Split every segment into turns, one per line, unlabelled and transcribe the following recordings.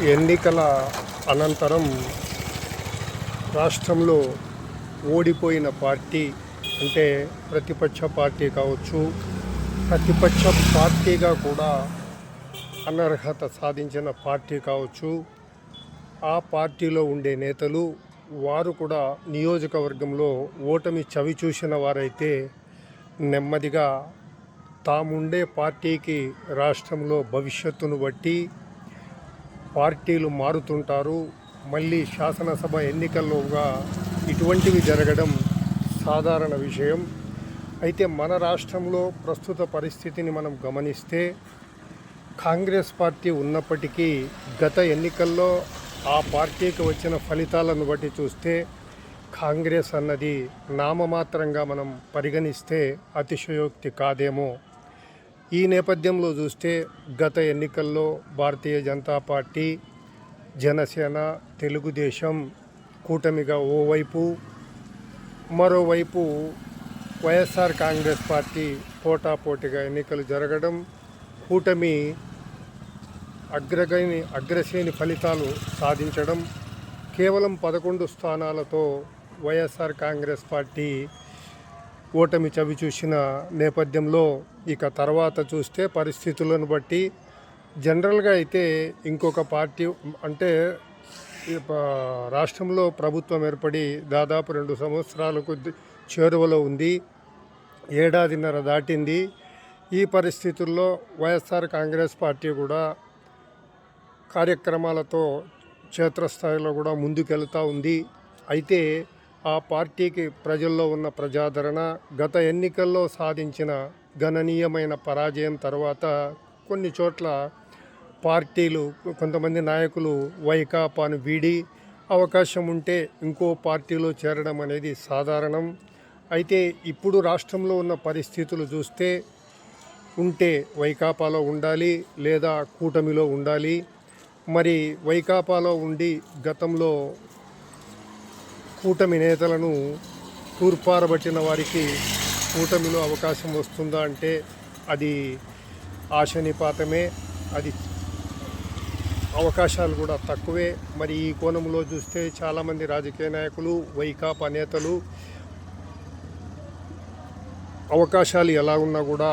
ఎన్నికల అనంతరం రాష్ట్రంలో ఓడిపోయిన పార్టీ అంటే ప్రతిపక్ష పార్టీ కావచ్చు, ప్రతిపక్ష పార్టీగా కూడా అనర్హత సాధించిన పార్టీ కావచ్చు, ఆ పార్టీలో ఉండే నేతలు వారు కూడా నియోజకవర్గంలో ఓటమి చవి చూసిన వారైతే నెమ్మదిగా తాముండే పార్టీకి రాష్ట్రంలో భవిష్యత్తును బట్టి పార్టీలు మారుతుంటారు. మళ్ళీ శాసనసభ ఎన్నికల్లోగా ఇటువంటివి జరగడం సాధారణ విషయం. అయితే మన రాష్ట్రంలో ప్రస్తుత పరిస్థితిని మనం గమనిస్తే కాంగ్రెస్ పార్టీ ఉన్నప్పటికీ గత ఎన్నికల్లో ఆ పార్టీకి వచ్చిన ఫలితాలను బట్టి చూస్తే కాంగ్రెస్ అన్నది నామమాత్రంగా మనం పరిగణిస్తే అతిశయోక్తి కాదేమో. ఈ నేపథ్యంలో చూస్తే గత ఎన్నికల్లో భారతీయ జనతా పార్టీ, జనసేన, తెలుగుదేశం కూటమిగా ఓవైపు, మరోవైపు వైఎస్ఆర్ కాంగ్రెస్ పార్టీ పోటాపోటీగా ఎన్నికలు జరగడం, కూటమి అగ్రశ్రేణి ఫలితాలు సాధించడం, కేవలం 11 స్థానాలతో వైఎస్ఆర్ కాంగ్రెస్ పార్టీ ఓటమి చవిచూసిన నేపథ్యంలో ఇక తర్వాత చూస్తే పరిస్థితులను బట్టి జనరల్గా అయితే ఇంకొక పార్టీ అంటే రాష్ట్రంలో ప్రభుత్వం ఏర్పడి దాదాపు 2 సంవత్సరాలకు చేరువలో ఉంది, ఏడాదిన్నర దాటింది. ఈ పరిస్థితుల్లో వైఎస్ఆర్ కాంగ్రెస్ పార్టీ కూడా కార్యక్రమాలతో క్షేత్రస్థాయిలో కూడా ముందుకెళ్తూ ఉంది. అయితే ఆ పార్టీకి ప్రజల్లో ఉన్న ప్రజాదరణ గత ఎన్నికల్లో సాధించిన గణనీయమైన పరాజయం తర్వాత కొన్ని చోట్ల పార్టీలు, కొంతమంది నాయకులు వైకాపాను వీడి అవకాశం ఉంటే ఇంకో పార్టీలో చేరడం అనేది సాధారణం. అయితే ఇప్పుడు రాష్ట్రంలో ఉన్న పరిస్థితులు చూస్తే ఉంటే వైకాపాలో ఉండాలి లేదా కూటమిలో ఉండాలి. మరి వైకాపాలో ఉండి గతంలో కూటమి నేతలను తూర్పారబట్టిన వారికి కూటమిలో అవకాశం వస్తుందా అంటే అది ఆశనిపాతమే, అది అవకాశాలు కూడా తక్కువే. మరి ఈ కోణంలో చూస్తే చాలామంది రాజకీయ నాయకులు, వైకాపా నేతలు అవకాశాలు ఎలా ఉన్నా కూడా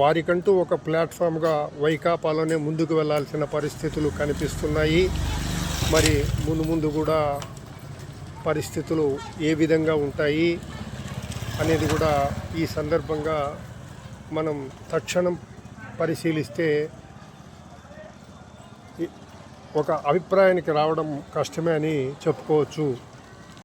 వారికంటూ ఒక ప్లాట్ఫామ్గా వైకాపాలోనే ముందుకు వెళ్లాల్సిన పరిస్థితులు కనిపిస్తున్నాయి. మరి ముందు కూడా పరిస్థితులు ఏ విధంగా ఉంటాయి అనేది కూడా ఈ సందర్భంగా మనం తక్షణం పరిశీలిస్తే ఒక అభిప్రాయానికి రావడం కష్టమే అని చెప్పుకోవచ్చు.